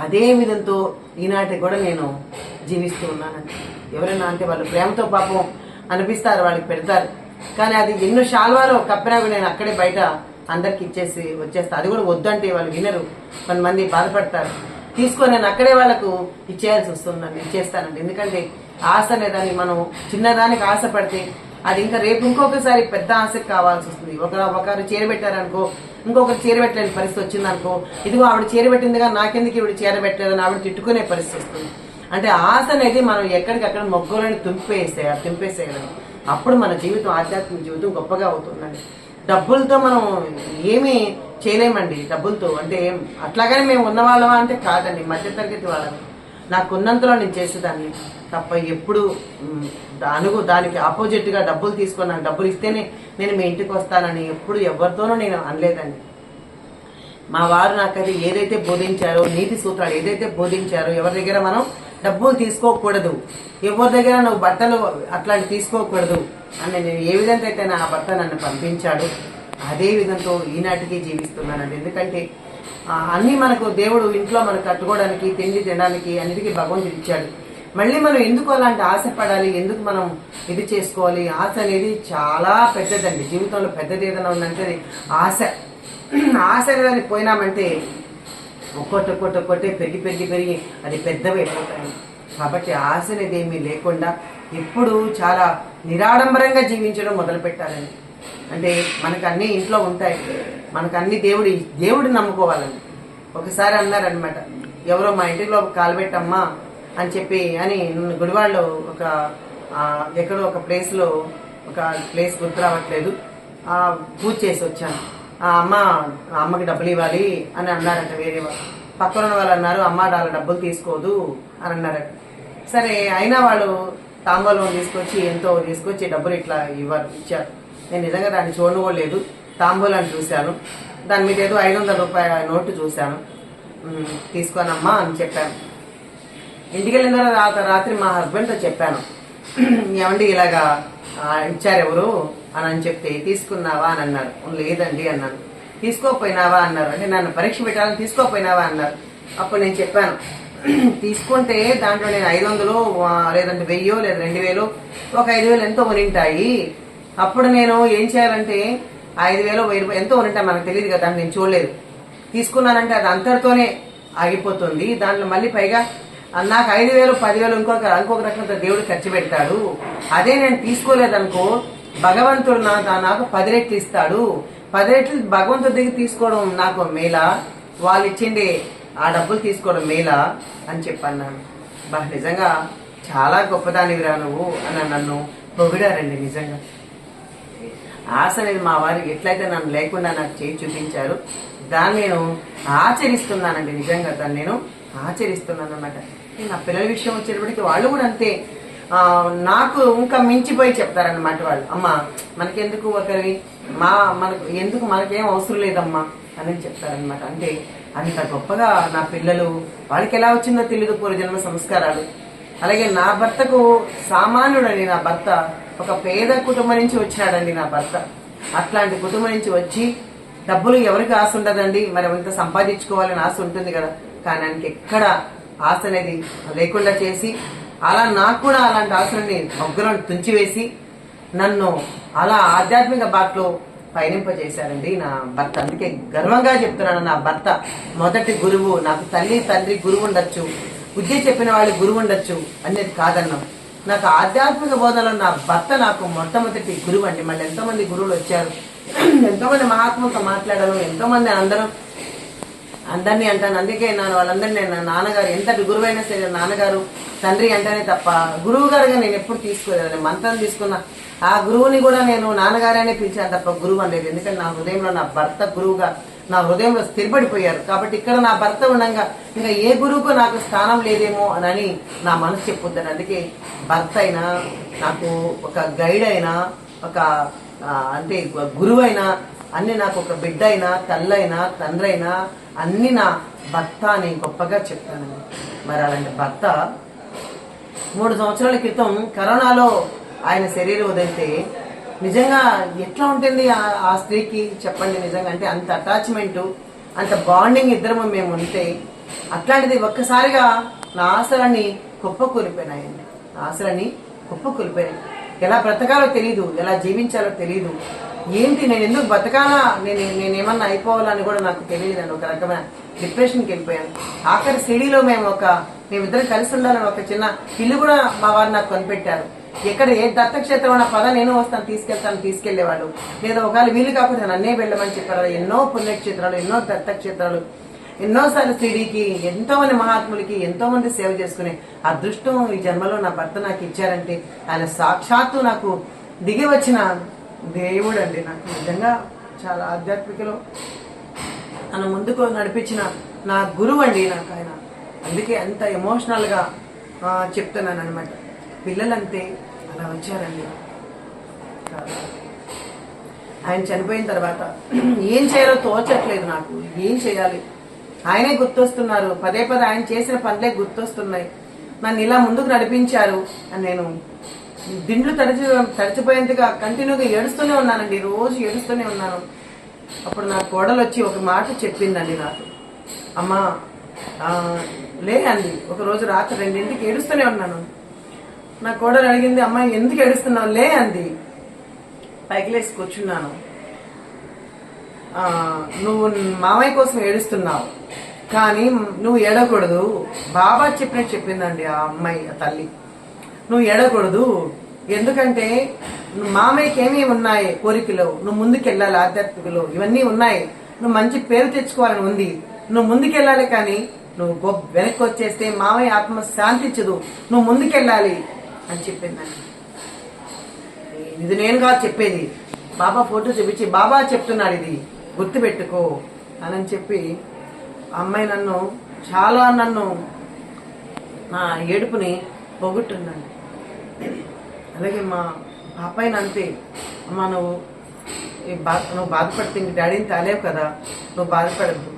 అదే విధంతో ఈనాటి కూడా నేను జీవిస్తూ ఉన్నానండి. ఎవరైనా అంటే వాళ్ళు ప్రేమతో పాపం అనిపిస్తారు, వాళ్ళకి పెడతారు. కానీ అది ఎన్నో శాల్వాలో కప్పినా కూడా నేను అక్కడే బయట అందరికి ఇచ్చేసి వచ్చేస్తా. అది కూడా వద్దంటే వాళ్ళు వినరు, కొంతమంది బాధపడతారు. తీసుకొని నేను అక్కడే వాళ్ళకు ఇచ్చేయాల్సి వస్తుందండి, ఇచ్చేస్తానండి. ఎందుకంటే ఆశ అనేదాన్ని మనం చిన్నదానికి ఆశ పడితే అది ఇంకా రేపు ఇంకొకసారి పెద్ద ఆశకు కావాల్సి వస్తుంది. ఒకరు చేరబెట్టారనుకో, ఇంకొకరు చేరబెట్టలేని పరిస్థితి వచ్చిందనుకో, ఇదిగో ఆవిడ చేరబెట్టిందిగా నాకెందుకు ఈవిడ చేరబెట్టలేదని ఆవిడ తిట్టుకునే పరిస్థితి వస్తుంది. అంటే ఆశ అనేది మనం ఎక్కడికక్కడ మొగ్గలని తుంపేసేయాలి. అప్పుడు మన జీవితం, ఆధ్యాత్మిక జీవితం గొప్పగా అవుతుందండి. డబ్బులతో మనం ఏమీ చేయలేమండి. డబ్బులతో అంటే అట్లాగనే మేము ఉన్నవాళ్ళమా అంటే కాదండి, మధ్యతరగతి వాళ్ళని. నాకున్నంతలో నేను చేసేదాన్ని తప్ప ఎప్పుడు దానికి ఆపోజిట్ గా డబ్బులు తీసుకొని నాకు డబ్బులు ఇస్తేనే నేను మీ ఇంటికి వస్తానని ఎప్పుడు ఎవరితోనూ నేను అనలేదండి. మా వారు నాకైతే ఏదైతే బోధించారో, నీతి సూత్రాలు ఏదైతే బోధించారో, ఎవరి దగ్గర మనం డబ్బులు తీసుకోకూడదు, ఎవరి దగ్గర నువ్వు బట్టలు అట్లాంటి తీసుకోకూడదు అని నేను ఏ విధంగా అయితే నా భర్త నన్ను పంపించాడు, అదే విధంతో ఈనాటికి జీవిస్తున్నానండి. ఎందుకంటే అన్ని మనకు దేవుడు ఇంట్లో మనకు కట్టుకోవడానికి, తిండి తినడానికి అన్నిటికీ భగవంతుడు ఇచ్చాడు. మళ్ళీ మనం ఎందుకు అలాంటి ఆశపడాలి, ఎందుకు మనం ఇది చేసుకోవాలి? ఆశ అనేది చాలా పెద్దదండి. జీవితంలో పెద్దది ఏదైనా ఉందంటే ఆశ. ఆశ అనేది పోయినామంటే ఒక్కొక్కటే పెరిగి అది పెద్దవైపోతాయి. కాబట్టి ఆశ అనేది ఏమీ లేకుండా ఎప్పుడు చాలా నిరాడంబరంగా జీవించడం మొదలు పెట్టాలండి. అంటే మనకు అన్ని ఇంట్లో ఉంటాయి, మనకు అన్ని దేవుడిని నమ్ముకోవాలండి. ఒకసారి అన్నారనమాట, ఎవరో మా ఇంటిలో కాలు పెట్టమ్మా అని చెప్పి అని గుడివాడలో ఎక్కడో ఒక ప్లేస్ గుర్తు రావట్లేదు, పూజ చేసి వచ్చాను. అమ్మకి డబ్బులు ఇవ్వాలి అని అన్నారంట. వేరే వాళ్ళు పక్కన వాళ్ళు అన్నారు, అమ్మ వాళ్ళ డబ్బులు తీసుకోదు అని అన్నారట. సరే అయినా వాళ్ళు తాంబూలం తీసుకొచ్చి డబ్బులు ఇట్లా ఇచ్చారు. నేను నిజంగా దాన్ని చూడలేదు, తాంబూలాన్ని చూశాను, దాని మీద ఏదో 500 రూపాయల నోటు చూశాను. తీసుకోనమ్మా అని చెప్పాను. ఇంటికి వెళ్ళిన తర్వాత రాత్రి మా హస్బెండ్తో చెప్పాను, ఏమండి ఇలాగా ఇచ్చారు ఎవరు అని చెప్తే, తీసుకున్నావా అని అన్నారు. లేదండి అన్నాను. తీసుకోపోయినావా అన్నారు. అంటే నన్ను పరీక్ష పెట్టాలని తీసుకోపోయినావా అన్నారు. అప్పుడు నేను చెప్పాను, తీసుకుంటే దాంట్లో నేను 500 లేదంటే 1000 లేదా 2000 ఒక 5000 ఎంతో కొనింటాయి. అప్పుడు నేను ఏం చేయాలంటే 5000 1000 ఎంతో కొనింటాయి, మనకు తెలియదు కదా, నేను చూడలేదు. తీసుకున్నానంటే అది అంతటితోనే ఆగిపోతుంది. దాంట్లో మళ్ళీ పైగా నాకు 5000 10,000 ఇంకొక రకంగా దేవుడు ఖర్చు పెడతాడు. అదే నేను తీసుకోలేదనుకో, భగవంతుడు నాకు 10 రెట్లు ఇస్తాడు. 10 రెట్లు భగవంతుడి దగ్గర తీసుకోవడం నాకు మేలా, వాళ్ళు ఇచ్చిండే ఆ డబ్బులు తీసుకోవడం మేలా అని చెప్పన్నాను. నిజంగా చాలా గొప్పదానివిరా నువ్వు అని నన్ను పొగిడారండి. నిజంగా ఆశ అనేది మా వారు ఎట్లయితే నన్ను లేకుండా నాకు చేయి చూపించారు, దాన్ని నేను ఆచరిస్తున్నానండి. నిజంగా దాన్ని నేను ఆచరిస్తున్నాను అన్నమాట. నా పిల్లల విషయం వచ్చేటప్పటికి వాళ్ళు కూడా అంతే, నాకు ఇంకా మించిపోయి చెప్తారన్నమాట. వాళ్ళు అమ్మ మనకెందుకు మనకేం అవసరం లేదమ్మా అని చెప్తారనమాట. అంటే అంత గొప్పగా నా పిల్లలు, వాళ్ళకి ఎలా వచ్చిందో తెలియదు పూర్వజన్మ సంస్కారాలు. అలాగే నా భర్తకు సామాన్యుడండి. నా భర్త ఒక పేద కుటుంబం నుంచి వచ్చినాడండి నా భర్త. అట్లాంటి కుటుంబం నుంచి వచ్చి, డబ్బులు ఎవరికి ఆశ ఉండదండి, మరి ఎంత సంపాదించుకోవాలని ఆశ ఉంటుంది కదా, కానీ ఆయనకి ఎక్కడ ఆశ అనేది లేకుండా చేసి, అలా నాకు కూడా అలాంటి ఆశలని మొగ్గలను తుంచివేసి నన్ను అలా ఆధ్యాత్మిక బాటలో పయనింపజేశారండి నా భర్త. అందుకే గర్వంగా చెప్తున్నాను, నా భర్త మొదటి గురువు. నాకు తల్లి తండ్రి గురువు ఉండొచ్చు, బుద్ధి చెప్పిన వాళ్ళు గురువు ఉండొచ్చు అనేది కాదన్నాం. నాకు ఆధ్యాత్మిక బోధనలో నా భర్త నాకు మొట్టమొదటి గురువు అండి. మళ్ళీ ఎంతోమంది గురువులు వచ్చారు, ఎంతోమంది మహాత్ములతో మాట్లాడాను, ఎంతోమంది అందరినీ అంటాను. అందుకే వాళ్ళందరినీ నేను నాన్నగారు, ఎంతటి గురువైనా సరే నాన్నగారు తండ్రి అంటేనే తప్ప గురువు గారుగా నేను ఎప్పుడు తీసుకోలేదు. మంత్రం తీసుకున్న ఆ గురువుని కూడా నేను నాన్నగారనే పిలిచాను తప్ప గురువు అనేది. ఎందుకంటే నా హృదయంలో నా భర్త గురువుగా నా హృదయంలో స్థిరపడిపోయారు. కాబట్టి ఇక్కడ నా భర్త ఉండగా ఇంకా ఏ గురువుకు నాకు స్థానం లేదేమో అని నా మనసు చెప్పుద్దాను. అందుకే భర్త అయినా, నాకు ఒక గైడ్ అయినా, ఒక అంటే గురువు అయినా, అన్ని నాకు ఒక బిడ్డ అయినా, తల్లైనా, తండ్రి అయినా అన్ని నా భర్త అని గొప్పగా చెప్తానండి. మరి అలాంటి భర్త 3 సంవత్సరాల క్రితం కరోనాలో ఆయన శరీరం వదిలితే నిజంగా ఎట్లా ఉంటుంది ఆ స్త్రీకి చెప్పండి. నిజంగా అంటే అంత అటాచ్మెంట్, అంత బాండింగ్ ఇద్దరము మేము ఉంటే, అట్లాంటిది ఒక్కసారిగా నా ఆశలన్నీ కుప్పకూలిపోయినాయండి. ఆశలన్నీ కుప్పకూలిపోయినాయి. ఎలా బ్రతకాలో తెలియదు, ఎలా జీవించాలో తెలియదు. ఏంటి నేను ఎందుకు బతకాలా, నేనేమన్నా అయిపోవాలని కూడా నాకు తెలియదండి. ఒక రకమైన డిప్రెషన్కి వెళ్ళిపోయాను. ఆఖరి సిడీలో మేమిద్దరం కలిసి ఉండాలని ఒక చిన్న ఇల్లు కూడా మా వారు నాకు కొనిపెట్టారు. ఎక్కడ ఏ దత్తక్షేత్రం అన్న పద నేను వస్తాను, తీసుకెళ్లేవాళ్ళు. లేదా ఒకవేళ వీలు కాకపోతే నన్నే వెళ్ళమని చెప్పారు. ఎన్నో పుణ్యక్షేత్రాలు, ఎన్నో దత్తక్షేత్రాలు, ఎన్నోసార్లు సిడీకి, ఎంతో మంది మహాత్ములకి ఎంతో మంది సేవ చేసుకునే అదృష్టం ఈ జన్మలో నా భర్త నాకు ఇచ్చారంటే ఆయన సాక్షాత్తు నాకు దిగి వచ్చిన దేవుడు అండి. నాకు నిజంగా చాలా ఆధ్యాత్మికలో నన్ను ముందుకు నడిపించిన నా గురువు అండి నాకు ఆయన. అందుకే అంత ఎమోషనల్గా చెప్తున్నాను అనమాట. పిల్లలంతే అలా వచ్చారండి. ఆయన చనిపోయిన తర్వాత ఏం చేయాలో తోచట్లేదు నాకు. ఏం చేయాలి, ఆయనే గుర్తొస్తున్నారు. పదే ఆయన చేసిన పనులే గుర్తొస్తున్నాయి. నన్ను ఇలా ముందుకు నడిపించారు అని నేను దిండ్లు తడిచిపోయేంతగా కంటిన్యూగా ఏడుస్తూనే ఉన్నానండి. రోజు ఏడుస్తూనే ఉన్నాను. అప్పుడు నా కోడలు వచ్చి ఒక మాట చెప్పిందండి నాకు. అమ్మా లే అంది. ఒక రోజు రాత్రి 2ంటికి ఏడుస్తూనే ఉన్నాను. నా కోడలు అడిగింది, అమ్మా ఎందుకు ఏడుస్తున్నావు, లే అంది. పైకి లేసి కూర్చున్నాను. నువ్వు మామయ్య కోసం ఏడుస్తున్నావు, కానీ నువ్వు ఏడకూడదు. బాబా చెప్పినట్టు చెప్పిందండి ఆ అమ్మాయి, ఆ తల్లి. నువ్వు ఏడకూడదు, ఎందుకంటే మామయ్యకి ఏమేమి ఉన్నాయి కోరికలు, నువ్వు ముందుకెళ్ళాలి. ఆధ్యాత్మికలో ఇవన్నీ ఉన్నాయి. నువ్వు మంచి పేరు తెచ్చుకోవాలని ఉంది. నువ్వు ముందుకెళ్ళాలి, కానీ నువ్వు వెనక్కి వచ్చేస్తే మామయ్య ఆత్మ శాంతించదు. నువ్వు ముందుకెళ్ళాలి అని చెప్పిందండి. ఇది నేను కాదు చెప్పేది, బాబా ఫోటో చూపించి బాబా చెప్తున్నాడు, ఇది గుర్తుపెట్టుకో అని చెప్పి అమ్మాయి నన్ను నా ఏడుపుని పోగొట్టుందండి. అలాగే మా పాపాయిని అంతే, అమ్మ నువ్వు బాధపడితే ఇంక డాడీని తాలేవు కదా, నువ్వు బాధపడద్దు,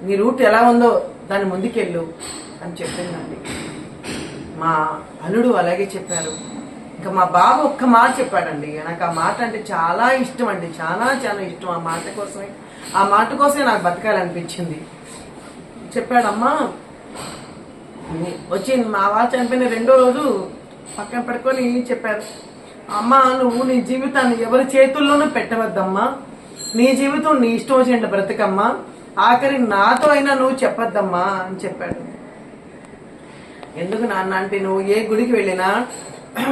నీ రూట్ ఎలా ఉందో దాన్ని ముందుకెళ్ళు అని చెప్పిందండి. మా అల్లుడు అలాగే చెప్పారు. ఇంకా మా బాబు ఒక్క మాట చెప్పాడండి. నాకు ఆ మాట అంటే చాలా ఇష్టం అండి, చాలా చాలా ఇష్టం. ఆ మాట కోసమే నాకు బతకాలనిపించింది. చెప్పాడమ్మా వచ్చి మా వాళ్ళు చనిపోయిన 2వ రోజు పక్కన పడుకొని చెప్పారు, అమ్మా నువ్వు నీ జీవితాన్ని ఎవరి చేతుల్లోనూ పెట్టవద్దమ్మా, నీ జీవితం నీ ఇష్టం వచ్చినట్టు బ్రతకమ్మా, ఆఖరి నాతో అయినా నువ్వు చెప్పొద్దమ్మా అని చెప్పాడు. ఎందుకు నాన్న అంటే, నువ్వు ఏ గుడికి వెళ్ళినా,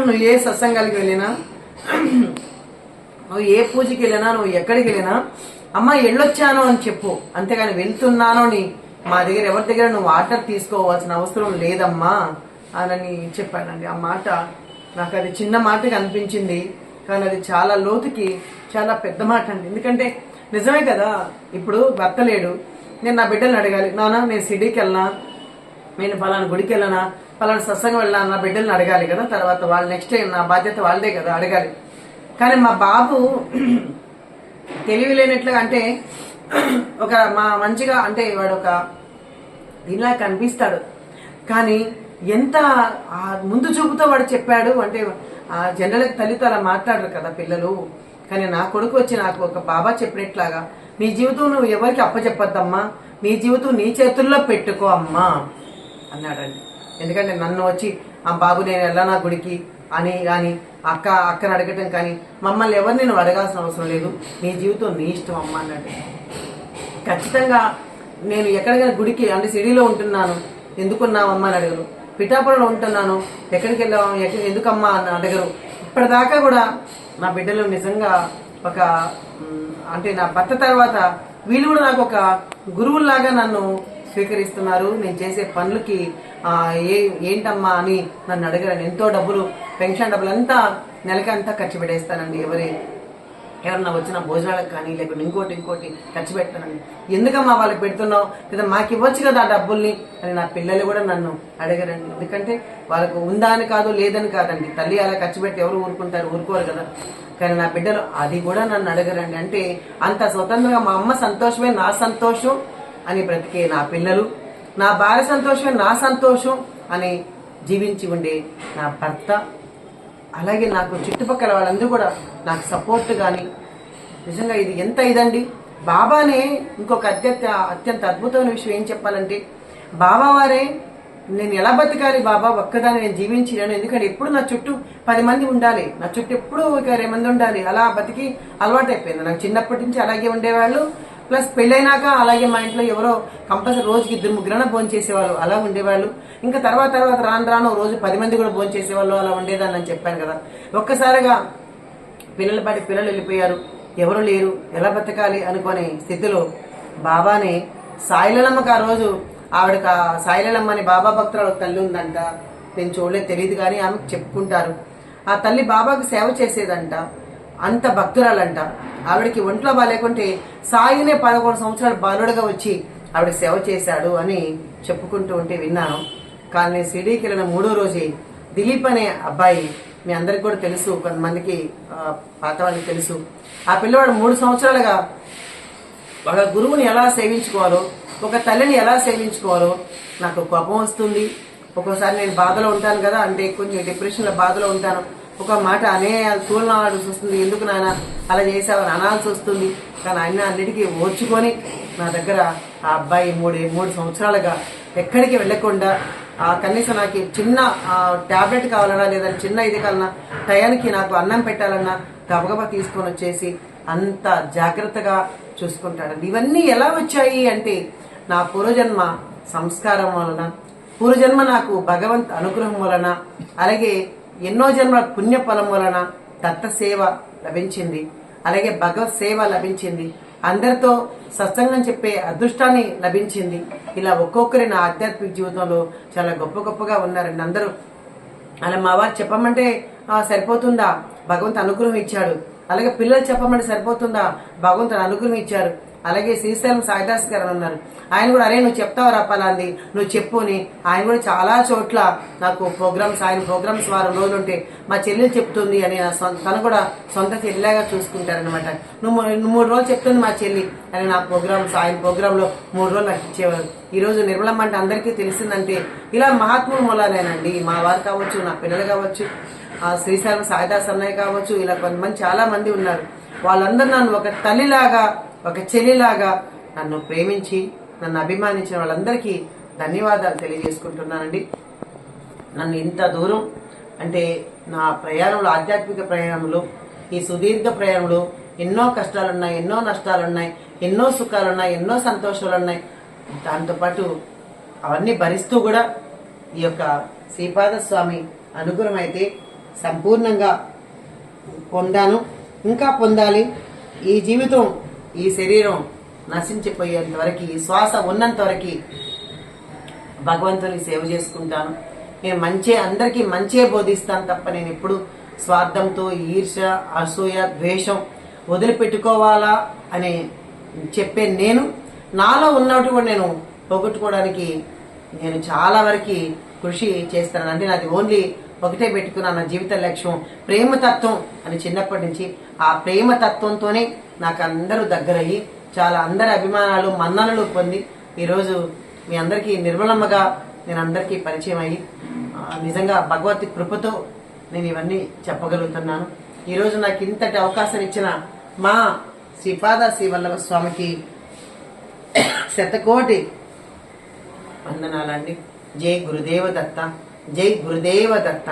నువ్వు ఏ సత్సంగానికి వెళ్ళినా, నువ్వు ఏ పూజకి వెళ్ళినా, నువ్వు ఎక్కడికి వెళ్ళినా అమ్మ వెళ్ళొచ్చాను అని చెప్పు, అంతేగాని వెళ్తున్నాను అని మా దగ్గర ఎవరి దగ్గర నువ్వు ఆర్డర్ తీసుకోవాల్సిన అవసరం లేదమ్మా అని చెప్పానండి. ఆ మాట నాకు అది చిన్న మాటగా అనిపించింది, కానీ అది చాలా లోతుకి చాలా పెద్ద మాట అండి. ఎందుకంటే నిజమే కదా, ఇప్పుడు భర్త లేడు, నేను నా బిడ్డలను అడగాలి, నాన్న నేను సిటీకి వెళ్ళనా, నేను ఫలానా గుడికి వెళ్ళనా, ఫలానా సత్సంగం వెళ్ళినా, నా బిడ్డలను అడగాలి కదా. తర్వాత వాళ్ళు నెక్స్ట్ టైం నా బాధ్యత వాళ్ళదే కదా అడగాలి. కానీ మా బాబు తెలివి లేనట్లుగా, అంటే మా మంచిగా అంటే వాడు ఒక దీనిలా కనిపిస్తాడు, కానీ ఎంత ముందు చూపుతో వాడు చెప్పాడు అంటే, జనరల్గా తల్లితో అలా మాట్లాడరు కదా పిల్లలు. కానీ నా కొడుకు వచ్చి నాకు ఒక బాబా చెప్పినట్లాగా, నీ జీవితం నువ్వు ఎవరికి అప్పచెప్పద్దమ్మా, నీ జీవితం నీ చేతుల్లో పెట్టుకో అమ్మా అన్నాడండి. ఎందుకంటే నన్ను వచ్చి ఆ బాబు నేను వెళ్ళనా గుడికి అని కానీ అక్కను అడగటం కానీ, మమ్మల్ని ఎవరు నేను అడగాల్సిన అవసరం లేదు, నీ జీవితం నీ ఇష్టం అమ్మ అన్నాడు. ఖచ్చితంగా నేను ఎక్కడికైనా గుడికి అంటే సిటీలో ఉంటున్నాను, ఎందుకున్నావమ్మా అని అడగరు. పిఠాపురంలో ఉంటున్నాను, ఎక్కడికి వెళ్ళాము ఎందుకమ్మా అని అడగరు. ఇప్పటిదాకా కూడా నా బిడ్డలు నిజంగా ఒక అంటే నా భర్త తర్వాత వీళ్ళు కూడా నాకు ఒక గురువులాగా నన్ను స్వీకరిస్తున్నారు. నేను చేసే పనులకి ఏంటమ్మా అని నన్ను అడగరని. ఎంతో డబ్బులు, పెన్షన్ డబ్బులు అంతా నెలకి అంతా ఖర్చు పెట్టేస్తానండి. ఎవరన్నా వచ్చిన భోజనాలకు కానీ లేకపోతే ఇంకోటి ఖర్చు పెట్టానండి. ఎందుకమ్మా వాళ్ళకి పెడుతున్నావు లేదా మాకు ఇవ్వచ్చు కదా ఆ డబ్బుల్ని అని నా పిల్లలు కూడా నన్ను అడగరండి. ఎందుకంటే వాళ్ళకు ఉందా అని కాదు, లేదని కాదండి. తల్లి అలా ఖర్చు పెట్టి ఎవరు ఊరుకోరు కదా. కానీ నా బిడ్డలు అది కూడా నన్ను అడగరండి. అంటే అంత స్వతంత్రంగా మా అమ్మ సంతోషమే నా సంతోషం అని బ్రతికే నా పిల్లలు, నా భార్య సంతోషమే నా సంతోషం అని జీవించి ఉండే నా భర్త, అలాగే నాకు చుట్టుపక్కల వాళ్ళందరూ కూడా నాకు సపోర్ట్ కానీ, నిజంగా ఇది ఎంత ఇదండి. బాబానే ఇంకొక అత్యంత అద్భుతమైన విషయం ఏం చెప్పాలంటే, బాబా వారే నేను ఎలా బతకాలి బాబా, ఒక్కదాన్ని నేను జీవించలేను. ఎందుకంటే ఎప్పుడు నా చుట్టూ 10 మంది ఉండాలి, నా చుట్టూ ఎప్పుడు ఒక 20 మంది ఉండాలి. అలా బతికి అలవాటైపోయింది. నాకు చిన్నప్పటి నుంచి అలాగే ఉండేవాళ్ళు. ప్లస్ పెళ్ళైనాక అలాగే మా ఇంట్లో ఎవరో కంపల్సరీ రోజుకి 2-3 భోజనం చేసేవాళ్ళు, అలా ఉండేవాళ్ళు. ఇంకా తర్వాత రాను రోజు 10 మంది కూడా భోజనం చేసేవాళ్ళు, అలా ఉండేదాన్ని అని చెప్పాను కదా. ఒక్కసారిగా పిల్లలు వెళ్ళిపోయారు, ఎవరు లేరు, ఎలా బతకాలి అనుకునే స్థితిలో బాబాని సాయిలమ్మకి ఆ రోజు ఆవిడకి సాయిలమ్మ అని బాబా భక్తురాలు తల్లి ఉందంట. నేను చూడలేదు, తెలియదు, కానీ ఆమెకు చెప్పుకుంటారు. ఆ తల్లి బాబాకు సేవ చేసేదంట, అంత భక్తురాలంట. ఆవిడకి ఒంట్లో బాగాలేకుంటే సాయినే 11 సంవత్సరాలు బాలుడుగా వచ్చి ఆవిడ సేవ చేశాడు అని చెప్పుకుంటూ ఉంటే విన్నాను. కానీ నేను షిరిడీకి వెళ్ళిన 3వ రోజే దిలీప్ అనే అబ్బాయి, మీ అందరికి కూడా తెలుసు, కొంతమందికి పాత వాళ్ళకి తెలుసు. ఆ పిల్లవాడు 3 సంవత్సరాలుగా ఒక గురువుని ఎలా సేవించుకోవాలో, ఒక తల్లిని ఎలా సేవించుకోవాలో నాకు కోపం వస్తుంది. ఒక్కోసారి నేను బాధలో ఉంటాను కదా, అంటే కొంచెం డిప్రెషన్లో బాధలో ఉంటాను. ఒక మాట తూలనాడాల్సి వస్తుంది, ఎందుకు నాయన అలా చేసావని అనాల్సి వస్తుంది. కానీ ఆయన అన్నిటికీ ఓర్చుకొని నా దగ్గర ఆ అబ్బాయి 3 సంవత్సరాలుగా ఎక్కడికి వెళ్లకుండా, కనీసం నాకు చిన్న టాబ్లెట్ కావాలన్నా లేదా చిన్న ఇది కావాలన్నా, టయానికి నాకు అన్నం పెట్టాలన్నా గబగబా తీసుకొని వచ్చేసి అంత జాగ్రత్తగా చూసుకుంటాడు. ఇవన్నీ ఎలా వచ్చాయి అంటే నా పూర్వజన్మ సంస్కారం వలన, పూర్వజన్మ నాకు భగవంత్ అనుగ్రహం వలన, అలాగే ఎన్నో జన్మల పుణ్యఫలం వలన దత్త సేవ లభించింది, అలాగే భగవత్ సేవ లభించింది, అందరితో సత్సంగం చెప్పే అదృష్టాన్ని లభించింది. ఇలా ఒక్కొక్కరి నా ఆధ్యాత్మిక జీవితంలో చాలా గొప్పగా ఉన్నారండి అందరూ. అలా మా వారు చెప్పమంటే సరిపోతుందా, భగవంతు అనుగ్రహం ఇచ్చాడు. అలాగే పిల్లలు చెప్పమంటే సరిపోతుందా, భగవంతుని అనుగ్రహం ఇచ్చారు. అలాగే శ్రీశైలం సాయిదాస్ గారు ఉన్నారు, ఆయన కూడా అరే నువ్వు చెప్తావు రప్పాలంది, నువ్వు చెప్పు అని ఆయన కూడా చాలా చోట్ల నాకు ఆయన ప్రోగ్రామ్స్ వారం రోజులు ఉంటే మా చెల్లెలు చెప్తుంది అని తను కూడా సొంత చెల్లిలాగా చూసుకుంటారనమాట. నువ్వు 3 రోజులు చెప్తుంది మా చెల్లి అని నా ఆయన ప్రోగ్రాంలో 3 రోజులు నాకు ఇచ్చేవారు. ఈ రోజు నిర్మలమ్మ అంటే అందరికీ తెలిసిందంటే ఇలా మహాత్ముల మూలానేనండి. మా వారు కావచ్చు, నా పిల్లలు కావచ్చు, శ్రీశైలం సాయిదాస్ అన్నయ్య కావచ్చు, ఇలా కొంతమంది చాలా మంది ఉన్నారు. వాళ్ళందరూ నన్ను ఒక తల్లిలాగా, ఒక చెల్లిలాగా నన్ను ప్రేమించి నన్ను అభిమానించిన వాళ్ళందరికీ ధన్యవాదాలు తెలియజేసుకుంటున్నానండి. నన్ను ఇంత దూరం అంటే నా ప్రయాణంలో, ఆధ్యాత్మిక ప్రయాణంలో, ఈ సుదీర్ఘ ప్రయాణంలో ఎన్నో కష్టాలున్నాయి, ఎన్నో నష్టాలున్నాయి, ఎన్నో సుఖాలున్నాయి, ఎన్నో సంతోషాలున్నాయి. దాంతోపాటు అవన్నీ భరిస్తూ కూడా ఈ యొక్క శ్రీపాద స్వామి అనుగ్రహం అయితే సంపూర్ణంగా పొందాను, ఇంకా పొందాలి. ఈ జీవితం, ఈ శరీరం నశించిపోయేంత వరకు, ఈ శ్వాస ఉన్నంత వరకు భగవంతుని సేవ చేసుకుంటాను. నేను అందరికీ మంచే బోధిస్తాను తప్ప నేను ఎప్పుడు స్వార్థంతో, ఈర్ష, అసూయ, ద్వేషం వదిలిపెట్టుకోవాలా అని చెప్పే నేను నాలో ఉన్నట్టు కూడా నేను పోగొట్టుకోవడానికి నేను చాలా వరకు కృషి చేస్తాను. అంటే నాది ఓన్లీ ఒకటే పెట్టుకున్నాను, నా జీవిత లక్ష్యం ప్రేమతత్వం అని. చిన్నప్పటి నుంచి ఆ ప్రేమతత్వంతోనే నాకు అందరూ దగ్గరయ్యి చాలా అందరి అభిమానాలు, మన్ననలు పొంది ఈరోజు మీ అందరికీ నిర్మలమ్మగా నేను అందరికీ పరిచయం అయ్యి నిజంగా భగవతి కృపతో నేను ఇవన్నీ చెప్పగలుగుతున్నాను. ఈరోజు నాకు ఇంతటి అవకాశం ఇచ్చిన మా శ్రీపాద శ్రీవల్లభ స్వామికి శతకోటి వందనాలండి. జై గురుదేవ దత్త, జై గురుదేవ దత్త.